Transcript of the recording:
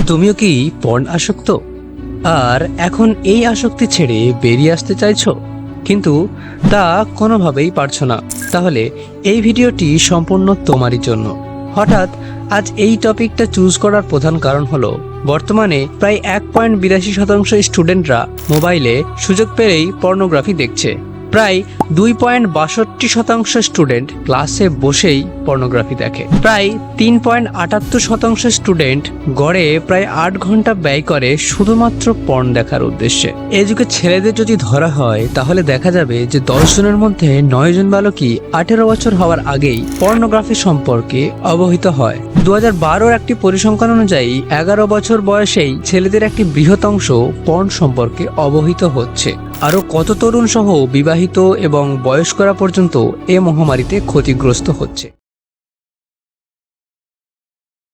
তুমিও কি পর্ন আসক্ত? আর এখন এই আসক্তি ছেড়ে বেরিয়ে আসতে চাইছো, কিন্তু তা কোনোভাবেই পারছো না? তাহলে এই ভিডিওটি সম্পূর্ণ তোমারই জন্য। হঠাৎ আজ এই টপিকটা চুজ করার প্রধান কারণ হলো, বর্তমানে প্রায় 1.82% স্টুডেন্টরা মোবাইলে সুযোগ পেলেই পর্নোগ্রাফি দেখছে। প্রায় 2.62% স্টুডেন্ট ক্লাসে বসেই পর্নোগ্রাফি দেখে। প্রায় 3.78% স্টুডেন্ট গড়ে প্রায় 8 ঘন্টা ব্যয় করে শুধুমাত্র পর্ন দেখার উদ্দেশ্যে। এই যুগে ছেলেদের যদি ধরা হয়, তাহলে দেখা যাবে যে 10 জনের মধ্যে 9 জন বালকই 18 বছর হওয়ার আগেই পর্নোগ্রাফি সম্পর্কে অবহিত হয়। 2012-র একটি পরিসংখ্যান অনুযায়ী 11 বছর বয়সেই ছেলেদের একটি বৃহৎ অংশ পর্ন সম্পর্কে অবহিত হচ্ছে। আরও কত তরুণ সহ বিবাহিত এবং বয়স্করা পর্যন্ত এ মহামারীতে ক্ষতিগ্রস্ত হচ্ছে।